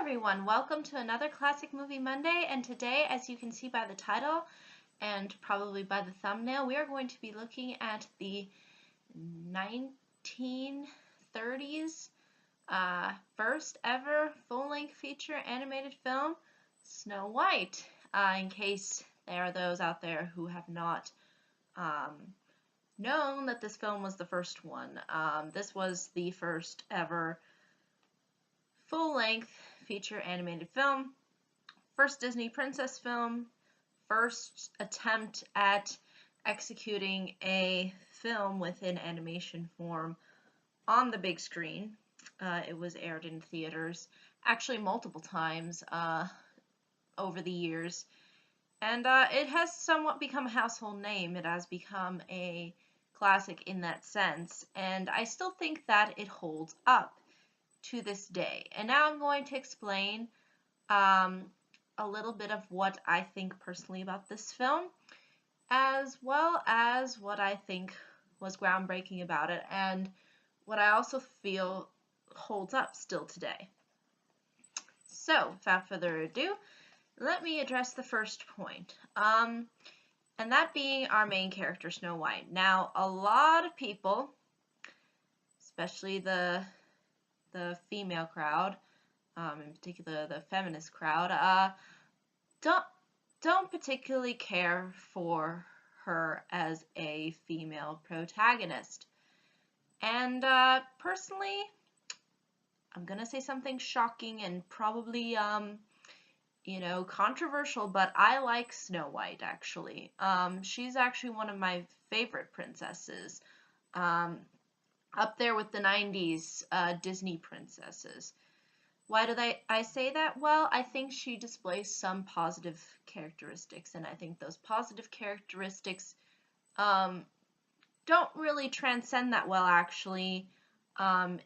everyone, welcome to another Classic Movie Monday, and today, as you can see by the title and probably by the thumbnail, we are going to be looking at the 1930s first ever full-length feature animated film, Snow White, in case there are those out there who have not known that this film was the first one. This was the first ever full-length feature animated film, first Disney princess film, first attempt at executing a film within animation form on the big screen. It was aired in theaters actually multiple times over the years, and it has somewhat become a household name. It has become a classic in that sense, and I still think that it holds up to this day. And now I'm going to explain a little bit of what I think personally about this film, as well as what I think was groundbreaking about it, and what I also feel holds up still today. So, without further ado, let me address the first point, and that being our main character, Snow White. Now, a lot of people, especially the female crowd, in particular the feminist crowd, don't particularly care for her as a female protagonist. And personally, I'm gonna say something shocking and probably controversial, but I like Snow White actually. She's actually one of my favorite princesses. Up there with the 90s Disney princesses. Why do I say that? Well, I think she displays some positive characteristics, and I think those positive characteristics don't really transcend that well, actually,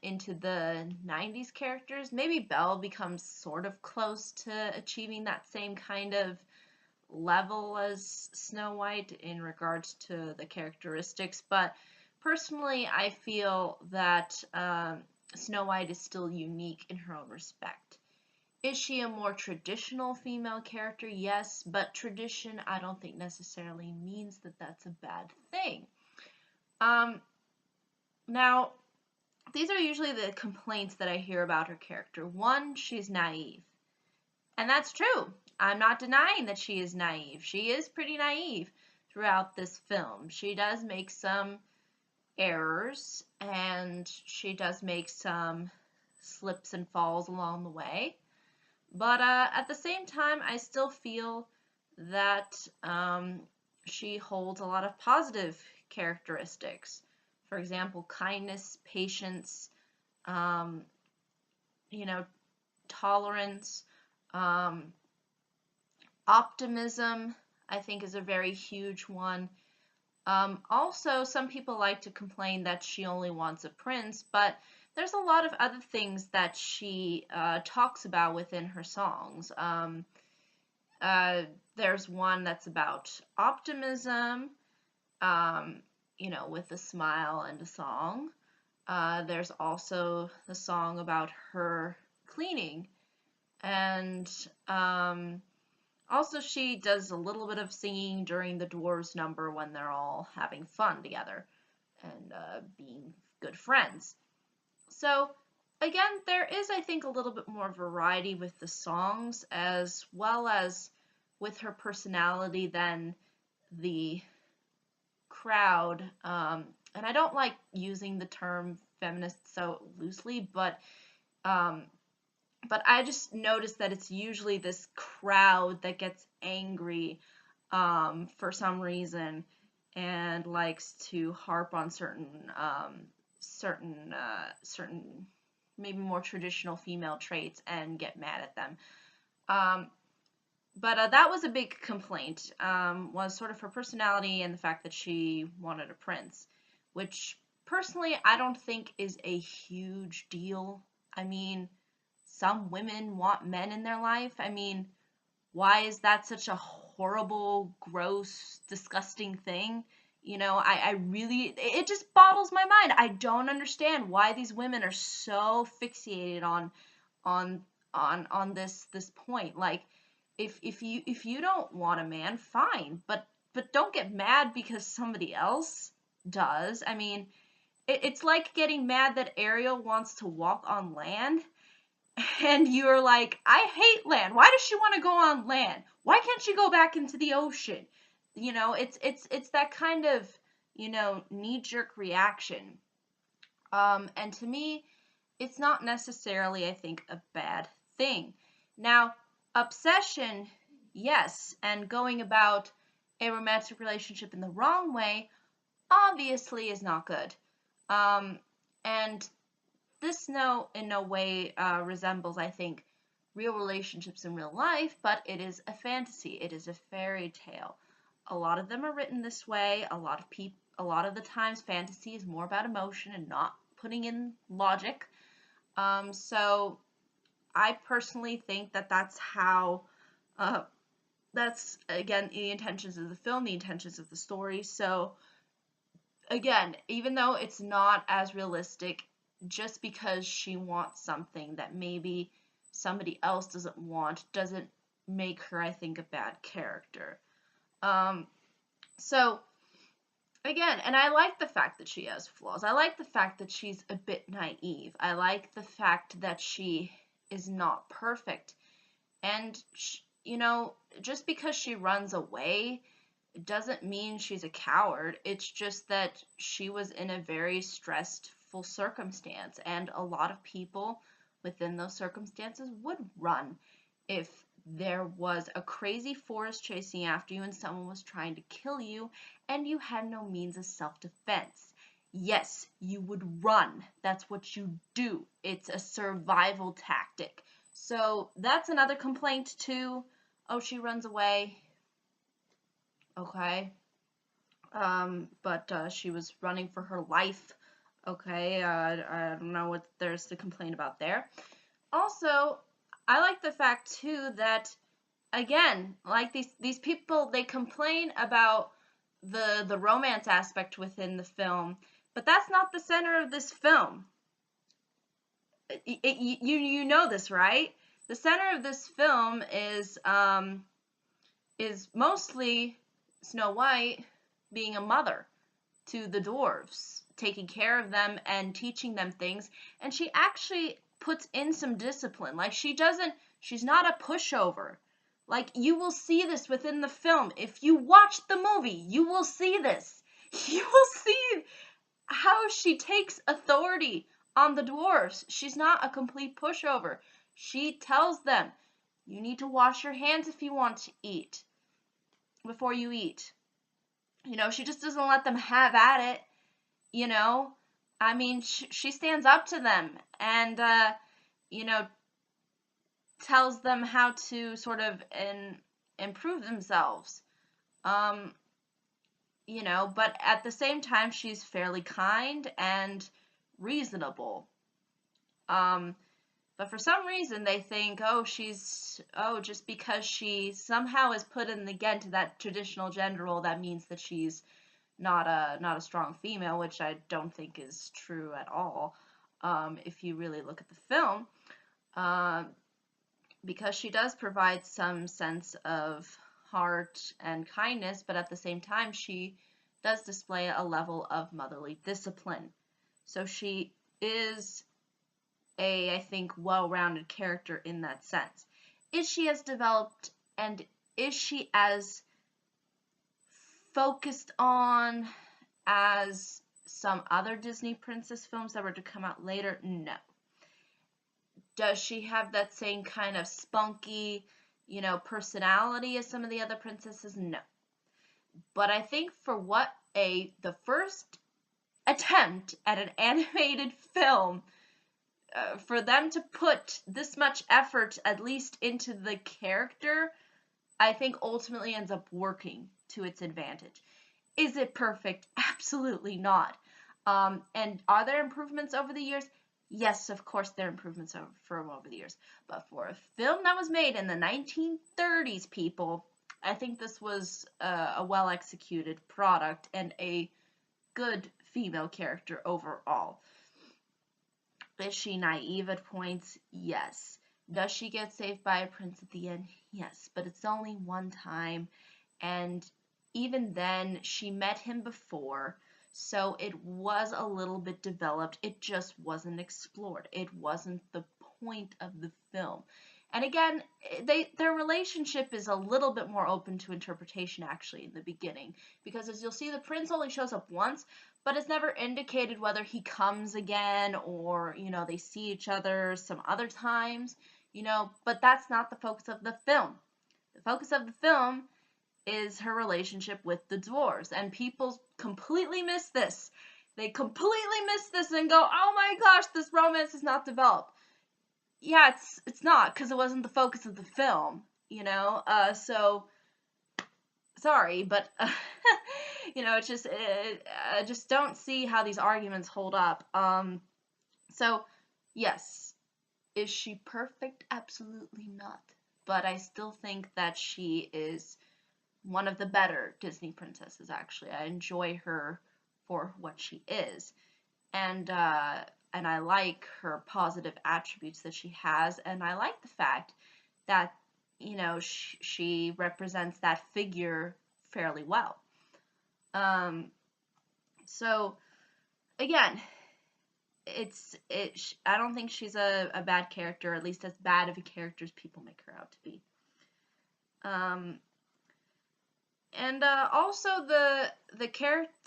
into the 90s characters. Maybe Belle becomes sort of close to achieving that same kind of level as Snow White in regards to the characteristics, but personally, I feel that Snow White is still unique in her own respect. Is she a more traditional female character? Yes, but tradition I don't think necessarily means that that's a bad thing. Now, these are usually the complaints that I hear about her character. One, she's naive. And that's true. I'm not denying that she is naive. She is pretty naive throughout this film. She does make some errors, and she does make some slips and falls along the way, but at the same time I still feel that she holds a lot of positive characteristics. For example, kindness, patience, tolerance, optimism, I think is a very huge one. Also, some people like to complain that she only wants a prince, but there's a lot of other things that she talks about within her songs. There's one that's about optimism, with a smile and a song. There's also the song about her cleaning, and also, she does a little bit of singing during the Dwarfs number when they're all having fun together and being good friends. So, again, there is, I think, a little bit more variety with the songs as well as with her personality than the crowd. And I don't like using the term feminist so loosely, but I just noticed that it's usually this crowd that gets angry for some reason and likes to harp on certain maybe more traditional female traits and get mad at them. But that was a big complaint, was sort of her personality and the fact that she wanted a prince, which personally I don't think is a huge deal. I mean, some women want men in their life. I mean, why is that such a horrible, gross, disgusting thing? I really, it just boggles my mind. I don't understand why these women are so fixated on on this point. Like, if you don't want a man, fine, but don't get mad because somebody else does. I mean, it's like getting mad that Ariel wants to walk on land, and you're like, I hate land. Why does she want to go on land? Why can't she go back into the ocean? You know, it's that kind of, you know, knee-jerk reaction. And to me, it's not necessarily, I think, a bad thing. Now, obsession, yes, and going about a romantic relationship in the wrong way obviously is not good. And this in no way resembles, I think, real relationships in real life, but it is a fantasy. It is a fairy tale. A lot of them are written this way. A lot of the times, fantasy is more about emotion and not putting in logic. So I personally think that that's how, that's, again, the intentions of the film, the intentions of the story. So, again, even though it's not as realistic, just because she wants something that maybe somebody else doesn't want, doesn't make her, I think, a bad character. So, again, and I like the fact that she has flaws. I like the fact that she's a bit naive. I like the fact that she is not perfect. And, you know, just because she runs away doesn't mean she's a coward. It's just that she was in a very stressful circumstance, and a lot of people within those circumstances would run if there was a crazy forest chasing after you and someone was trying to kill you and you had no means of self-defense. Yes, you would run. That's what you do. It's a survival tactic. So that's another complaint too. Oh, she runs away. Okay. But she was running for her life. Okay, I don't know what there's to complain about there. Also, I like the fact too that, again, like these people, they complain about the romance aspect within the film, but that's not the center of this film. You know this, right? The center of this film is mostly Snow White being a mother to the dwarves, taking care of them and teaching them things, and she actually puts in some discipline. Like, she's not a pushover. Like, you will see this within the film. If you watch the movie, you will see this. You will see how she takes authority on the dwarves. She's not a complete pushover. She tells them, you need to wash your hands if you want to eat, before you eat. You know, she just doesn't let them have at it. You know, I mean, she stands up to them and, you know, tells them how to sort of improve themselves. You know, but at the same time, she's fairly kind and reasonable. But for some reason, they think, just because she somehow is put in, again, to that traditional gender role, that means that she's not a strong female, which I don't think is true at all. If you really look at the film, because she does provide some sense of heart and kindness, but at the same time, she does display a level of motherly discipline. So she is I think, well-rounded character in that sense. Is she as developed, and is she as focused on as some other Disney princess films that were to come out later? No. Does she have that same kind of spunky, you know, personality as some of the other princesses? No. But I think for what the first attempt at an animated film, for them to put this much effort, at least into the character, I think ultimately ends up working to its advantage. Is it perfect? Absolutely not. And are there improvements over the years? Yes, of course there are improvements over the years. But for a film that was made in the 1930s, people, I think this was a well-executed product and a good female character overall. Is she naive at points? Yes. Does she get saved by a prince at the end? Yes, but it's only one time, and even then, she met him before, so it was a little bit developed. It just wasn't explored. It wasn't the point of the film. And again, their relationship is a little bit more open to interpretation actually in the beginning, because as you'll see, the prince only shows up once, but it's never indicated whether he comes again or, they see each other some other times, but that's not the focus of the film. The focus of the film is her relationship with the dwarves, and people completely miss this. They completely miss this and go, "Oh my gosh, this romance is not developed." Yeah, it's not, because it wasn't the focus of the film, so sorry, but it's just I just don't see how these arguments hold up. So yes, is she perfect? Absolutely not. But I still think that she is one of the better Disney princesses, actually. I enjoy her for what she is. And I like her positive attributes that she has, and I like the fact that, she represents that figure fairly well. So again, I don't think she's a bad character, at least as bad of a character as people make her out to be. And also the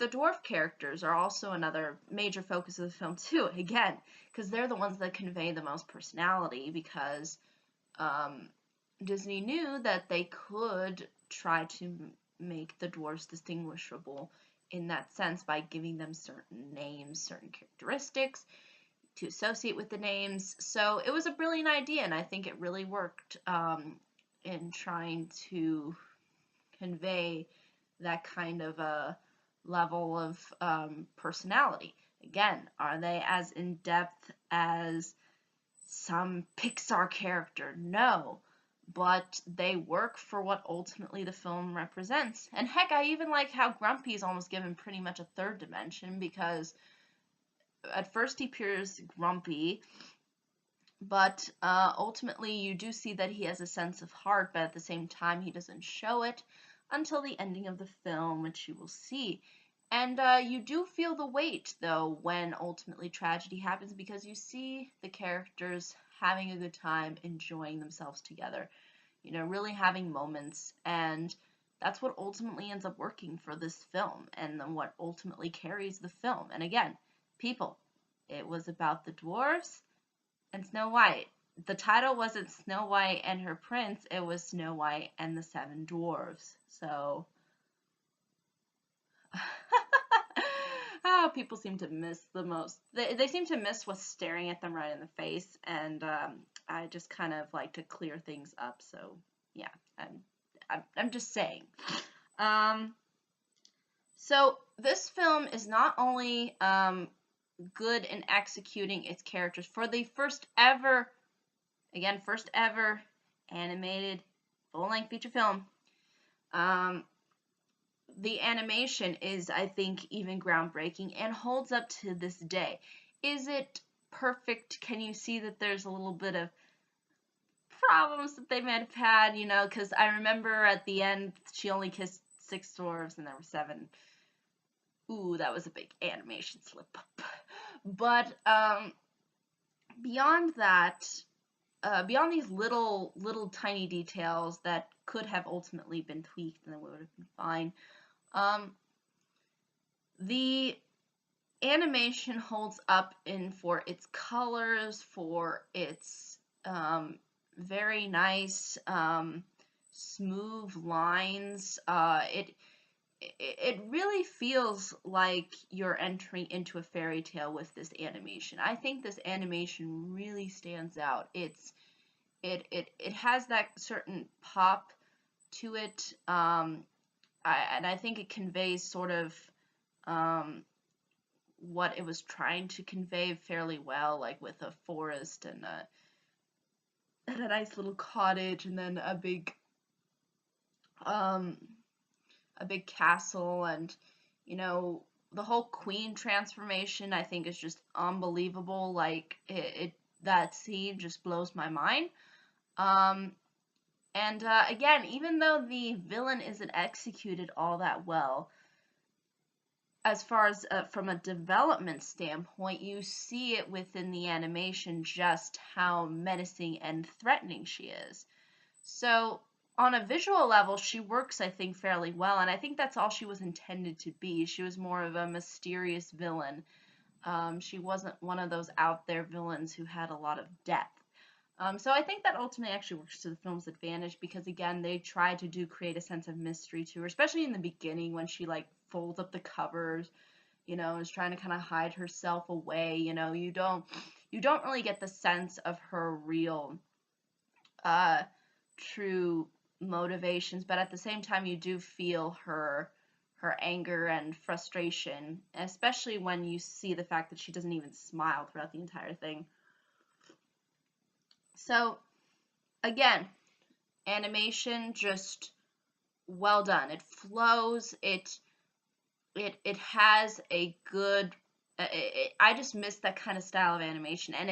dwarf characters are also another major focus of the film too. Again, because they're the ones that convey the most personality. Because Disney knew that they could try to make the dwarves distinguishable in that sense by giving them certain names, certain characteristics to associate with the names. So it was a brilliant idea, and I think it really worked in trying to convey that kind of a level of personality. Again, are they as in-depth as some Pixar character? No, but they work for what ultimately the film represents. And heck, I even like how Grumpy is almost given pretty much a third dimension, because at first he appears grumpy, but ultimately you do see that he has a sense of heart, but at the same time he doesn't show it until the ending of the film, which you will see. And you do feel the weight, though, when ultimately tragedy happens, because you see the characters having a good time, enjoying themselves together, really having moments, and that's what ultimately ends up working for this film, and then what ultimately carries the film. And again, people, it was about the dwarves and Snow White. The title wasn't Snow White and her prince, it was Snow White and the Seven Dwarfs. So, people seem to miss the most. They seem to miss what's staring at them right in the face, and I just kind of like to clear things up. So, yeah, I'm just saying. So this film is not only good in executing its characters for the first ever animated full-length feature film. The animation is, I think, even groundbreaking and holds up to this day. Is it perfect? Can you see that there's a little bit of problems that they might have had, because I remember at the end she only kissed 6 dwarves and there were 7. Ooh, that was a big animation slip up. But beyond that, beyond these little tiny details that could have ultimately been tweaked and then would have been fine, the animation holds up for its colors, for its very nice smooth lines. It really feels like you're entering into a fairy tale with this animation. I think this animation really stands out. It has that certain pop to it, and I think it conveys sort of what it was trying to convey fairly well, like with a forest and a nice little cottage, and then a big castle, and the whole queen transformation I think is just unbelievable. Like that scene just blows my mind. Um, and again, even though the villain isn't executed all that well, as far as from a development standpoint, you see it within the animation just how menacing and threatening she is. So, on a visual level, she works, I think, fairly well, and I think that's all she was intended to be. She was more of a mysterious villain. She wasn't one of those out there villains who had a lot of depth. So I think that ultimately actually works to the film's advantage because again they tried to create a sense of mystery to her, especially in the beginning when she like folds up the covers, is trying to kind of hide herself away. You don't really get the sense of her real uh true motivations, but at the same time you do feel her anger and frustration, especially when you see the fact that she doesn't even smile throughout the entire thing. So again, animation just well done. It flows. It has a good. I just miss that kind of style of animation, and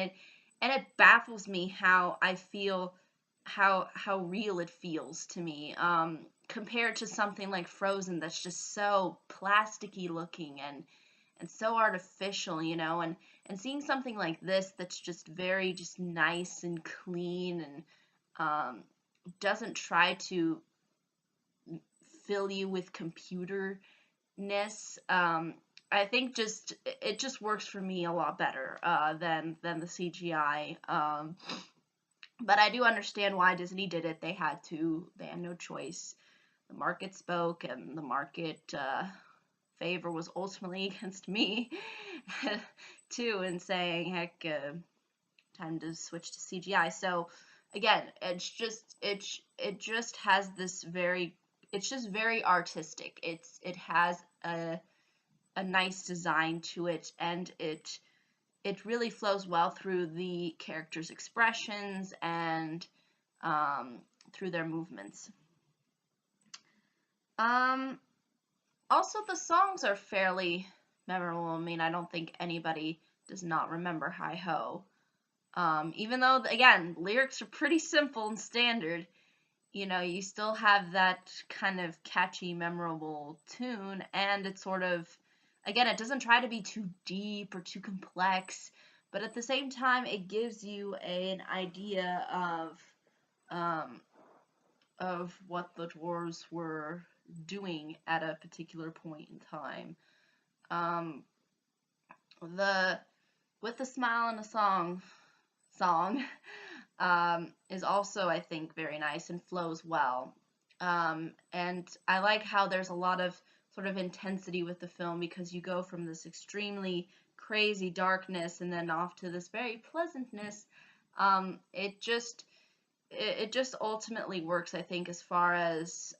it baffles me how I feel how real it feels to me. Compared to something like Frozen that's just so plasticky looking and so artificial, and seeing something like this that's just very just nice and clean and doesn't try to fill you with computerness. I think it just works for me a lot better than the CGI. But I do understand why Disney did it. They had to. They had no choice. The market spoke, and the market favor was ultimately against me too, in saying, "Heck, time to switch to CGI." So again, it just has this very it's just very artistic. It has a nice design to it, and it really flows well through the characters' expressions and through their movements. Um, Also, the songs are fairly memorable. I mean, I don't think anybody does not remember Hi Ho. Even though, again, lyrics are pretty simple and standard, you still have that kind of catchy, memorable tune, and it sort of, again, it doesn't try to be too deep or too complex, but at the same time, it gives you an idea um, of what the dwarves were doing at a particular point in time. Um, the With a Smile and a song is also, I think, very nice and flows well. And I like how there's a lot of sort of intensity with the film because you go from this extremely crazy darkness and then off to this very pleasantness. It just ultimately works, I think, as far as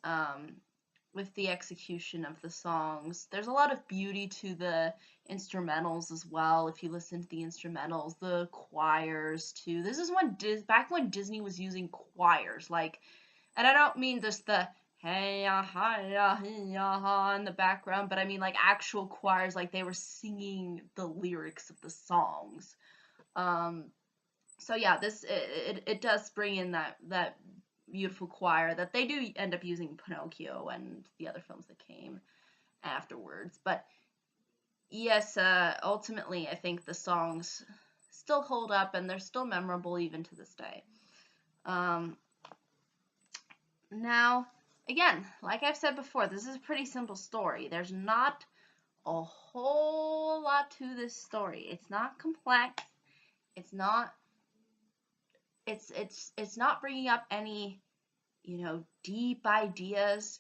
with the execution of the songs. There's a lot of beauty to the instrumentals as well. If you listen to the instrumentals, the choirs too. This is back when Disney was using choirs, like, and I don't mean just the hey ya ha ya hey ya ha in the background, but I mean like actual choirs, like they were singing the lyrics of the songs. So yeah, it does bring in that beautiful choir that they do end up using Pinocchio and the other films that came afterwards. But yes, ultimately, I think the songs still hold up and they're still memorable even to this day. Um, Now, again, like I've said before, this is a pretty simple story. There's not a whole lot to this story. It's not complex. It's not. It's not bringing up any deep ideas,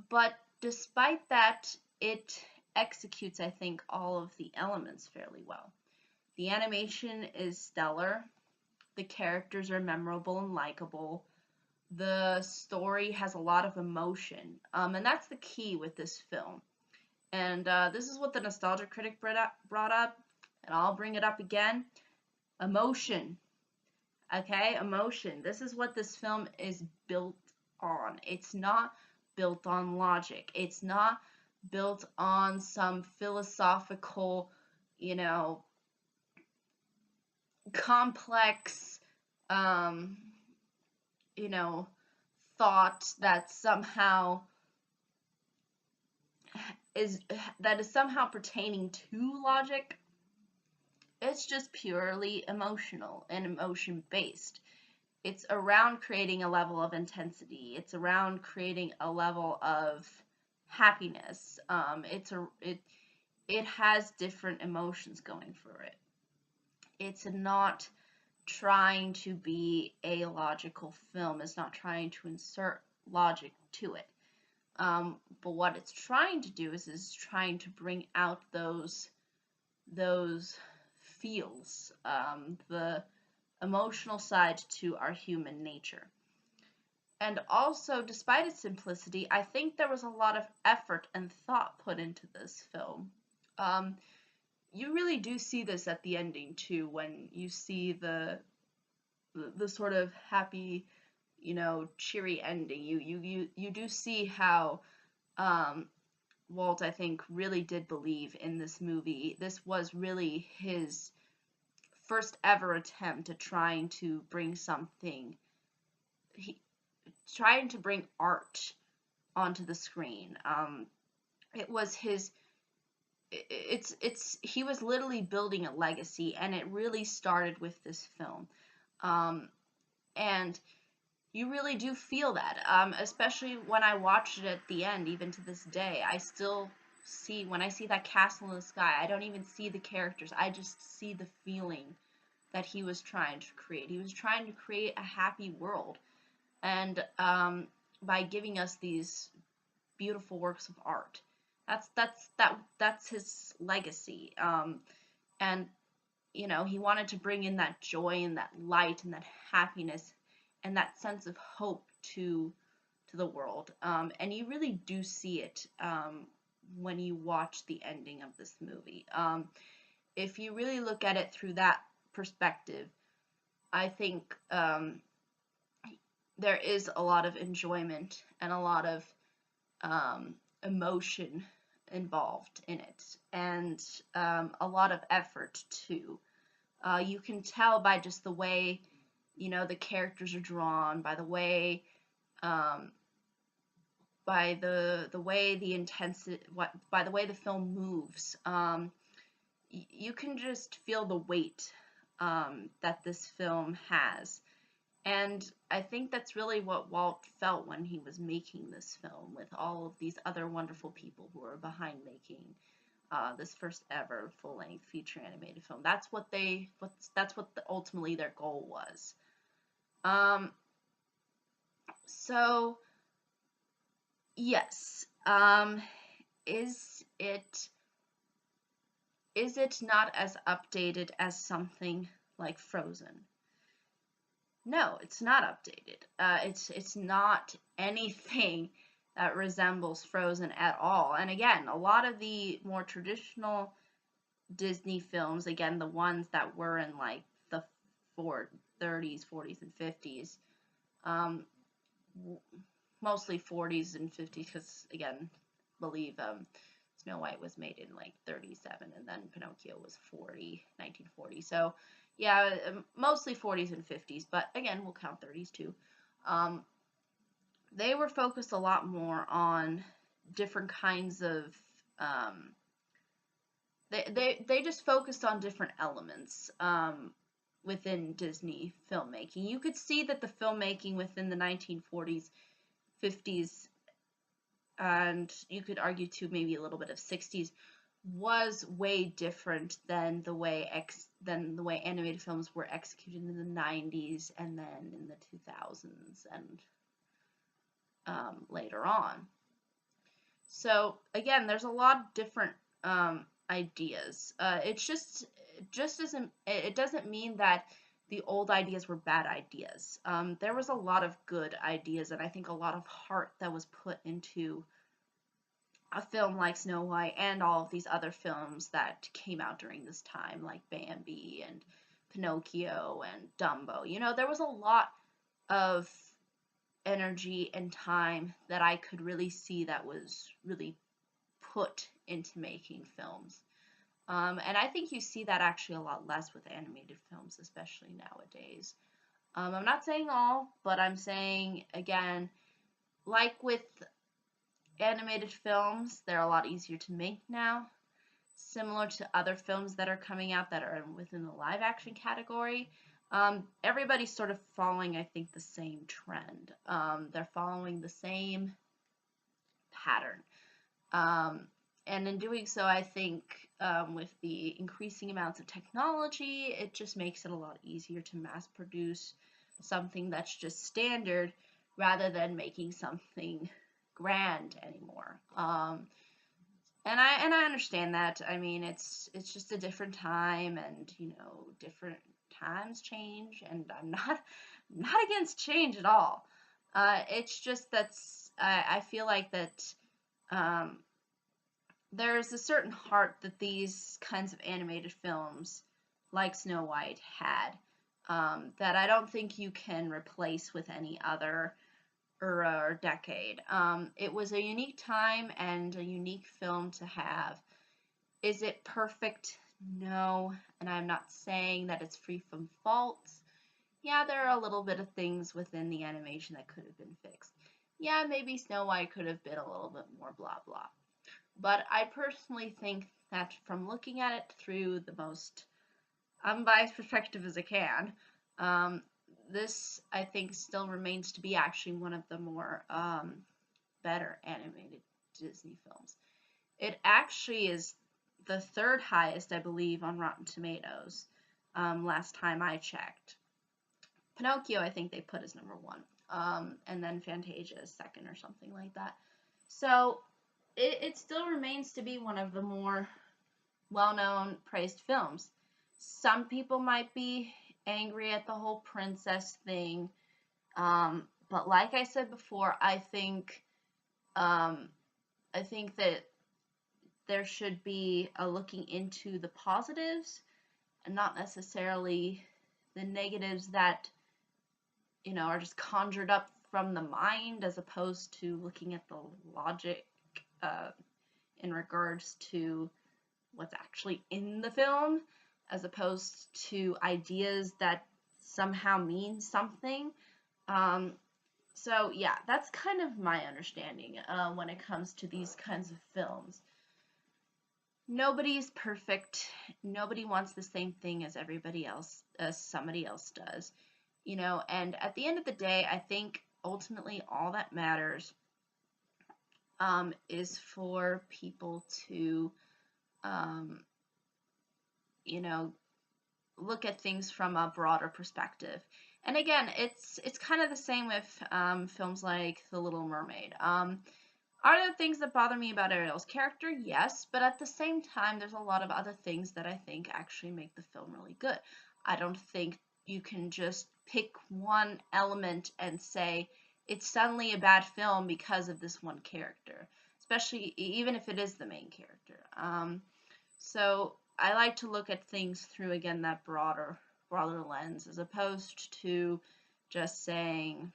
but despite that, it executes, I think, all of the elements fairly well. The animation is stellar, the characters are memorable and likable, the story has a lot of emotion, and that's the key with this film. And this is what the Nostalgia Critic brought up, and I'll bring it up again. Emotion. Okay, emotion. This is what this film is built on. It's not built on logic. It's not built on some philosophical, you know, complex thought that somehow is somehow pertaining to logic. It's just purely emotional and emotion based. It's around creating a level of intensity. It's around creating a level of happiness. It has different emotions going for it. It's not trying to be a logical film. It's not trying to insert logic to it. But what it's trying to do is trying to bring out those feels, the emotional side to our human nature. And also, despite its simplicity, I think there was a lot of effort and thought put into this film. You really do see this at the ending too, when you see the sort of happy, cheery ending. You do see how Walt, I think, really did believe in this movie. This was really his first ever attempt at trying to bring trying to bring art onto the screen. It was his. He was literally building a legacy, and it really started with this film. And you really do feel that, especially when I watched it at the end. Even to this day, I still see, when I see that castle in the sky, I don't even see the characters. I just see the feeling that he was trying to create. He was trying to create a happy world, and by giving us these beautiful works of art, that's his legacy. And he wanted to bring in that joy and that light and that happiness and that sense of hope to the world. And you really do see it when you watch the ending of this movie. If you really look at it through that perspective, I think there is a lot of enjoyment and a lot of emotion involved in it, and a lot of effort too. You can tell by just the way the characters are drawn, by the way the way the intensity, by the way the film moves. You can just feel the weight that this film has. And I think that's really what Walt felt when he was making this film, with all of these other wonderful people who were behind making this first ever full-length feature animated film. That's what ultimately their goal was. So yes, is it not as updated as something like Frozen? No, it's not updated. It's not anything that resembles Frozen at all. And again, a lot of the more traditional Disney films, again, the ones that were in like the 30s, 40s, and 50s, mostly 40s and 50s, because again, I believe Snow White was made in like 37, and then Pinocchio was 1940. So yeah, mostly 40s and 50s, but again, we'll count 30s too. They were focused a lot more on different kinds of they just focused on different elements within Disney filmmaking. You could see that the filmmaking within the 1940s, 50s, and you could argue too maybe a little bit of 60s, was way different than the way animated films were executed in the 90s and then in the 2000s and later on. So again, there's a lot of different ideas. It doesn't mean that the old ideas were bad ideas. There was a lot of good ideas, and I think a lot of heart that was put into a film like Snow White and all of these other films that came out during this time, like Bambi and Pinocchio and Dumbo. There was a lot of energy and time that I could really see that was really put into making films. And I think you see that actually a lot less with animated films, especially nowadays. I'm not saying all, but I'm saying, again, like with animated films, they're a lot easier to make now. Similar to other films that are coming out that are within the live action category. Everybody's sort of following, I think, the same trend. They're following the same pattern. Um, and in doing so, I think with the increasing amounts of technology, it just makes it a lot easier to mass produce something that's just standard rather than making something grand anymore. And I understand that. I mean, it's just a different time, and different times change, and I'm not against change at all. It's just I feel like that um, there's a certain heart that these kinds of animated films, like Snow White, had, that I don't think you can replace with any other era or decade. It was a unique time and a unique film to have. Is it perfect? No, and I'm not saying that it's free from faults. Yeah, there are a little bit of things within the animation that could have been fixed. Yeah, maybe Snow White could have been a little bit more blah blah. But I personally think that from looking at it through the most unbiased perspective as I can, this I think still remains to be actually one of the more better animated Disney films. It actually is the third highest, I believe, on Rotten Tomatoes. Last time I checked, Pinocchio I think they put as number one, and then Fantasia is second or something like that. So it still remains to be one of the more well-known, praised films. Some people might be angry at the whole princess thing, but like I said before, um, I think that there should be a looking into the positives and not necessarily the negatives that are just conjured up from the mind, as opposed to looking at the logic uh, in regards to what's actually in the film, as opposed to ideas that somehow mean something. Um, so yeah, that's kind of my understanding when it comes to these kinds of films. Nobody's perfect. Nobody wants the same thing as everybody else, as somebody else does. And at the end of the day, I think ultimately all that matters is for people to, um, you know, look at things from a broader perspective. And again, it's kind of the same with films like The Little Mermaid. Are there things that bother me about Ariel's character? Yes, but at the same time, there's a lot of other things that I think actually make the film really good. I don't think you can just pick one element and say it's suddenly a bad film because of this one character, especially even if it is the main character. So I like to look at things through, again, that broader lens, as opposed to just saying,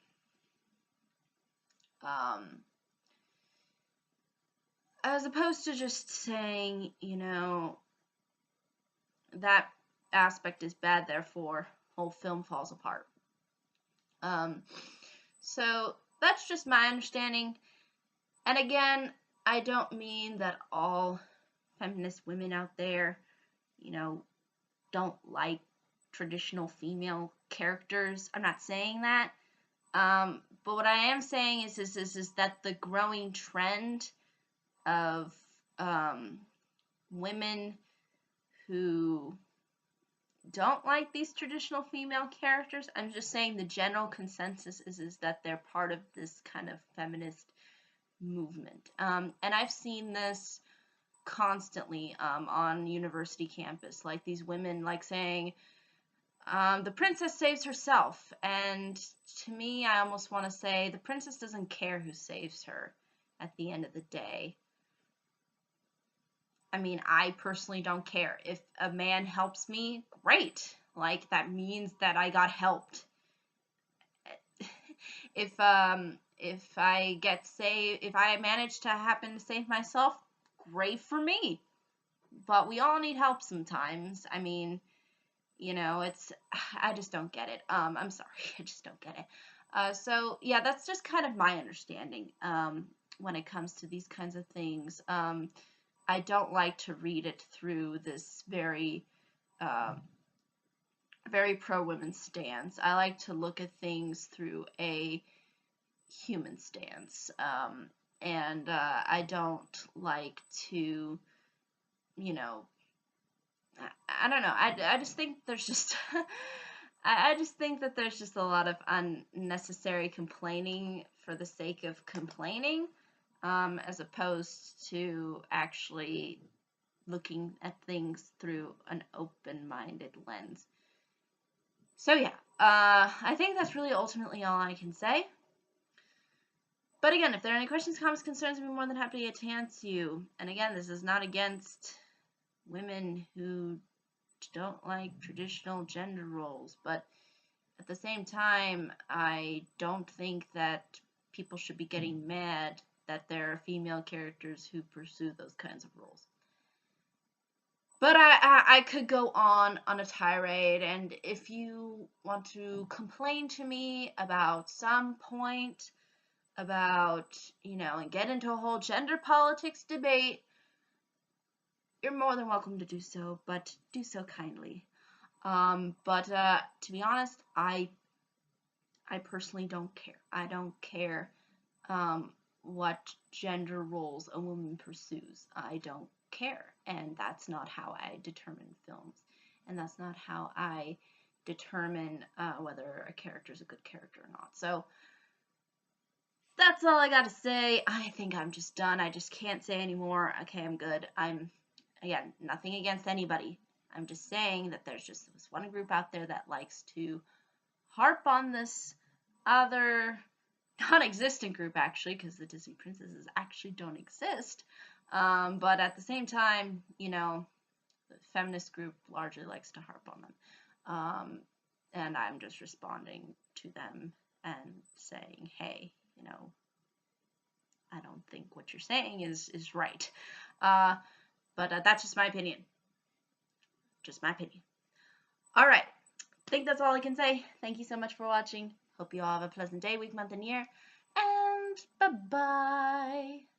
that aspect is bad, therefore whole film falls apart. So that's just my understanding. And again, I don't mean that all feminist women out there, don't like traditional female characters. I'm not saying that. But what I am saying is that the growing trend of women who don't like these traditional female characters, I'm just saying the general consensus is that they're part of this kind of feminist movement. And I've seen this constantly on university campus, like these women like saying, the princess saves herself. And to me, I almost want to say the princess doesn't care who saves her at the end of the day. I mean, I personally don't care. If a man helps me, great. Like, that means that I got helped. If I get saved, if I manage to happen to save myself, great for me. But we all need help sometimes. I mean, You know, I just don't get it. I'm sorry, I just don't get it. So yeah, that's just kind of my understanding when it comes to these kinds of things. I don't like to read it through this uh, very pro-women stance. I like to look at things through a human stance. And I don't like to, you know, I don't know. I just think there's just I just think that there's just a lot of unnecessary complaining for the sake of complaining, as opposed to actually looking at things through an open-minded lens. So yeah, I think that's really ultimately all I can say. But again, if there are any questions, comments, concerns, I'd be more than happy to answer you. And again, this is not against women who don't like traditional gender roles, but at the same time, I don't think that people should be getting mad that there are female characters who pursue those kinds of roles. But I could go on a tirade, and if you want to complain to me about some point about, and get into a whole gender politics debate, you're more than welcome to do so, but do so kindly. But to be honest, I personally don't care. I don't care what gender roles a woman pursues. I don't care, and that's not how I determine films, and that's not how I determine whether a character is a good character or not. So that's all I gotta say. I think I'm just done. I just can't say anymore. Okay, I'm good. Again, nothing against anybody. I'm just saying that there's just this one group out there that likes to harp on this other non-existent group, actually, because the Disney princesses actually don't exist. But at the same time, the feminist group largely likes to harp on them. And I'm just responding to them and saying, hey, I don't think what you're saying is right. But that's just my opinion. Just my opinion. All right. I think that's all I can say. Thank you so much for watching. Hope you all have a pleasant day, week, month, and year. And bye-bye.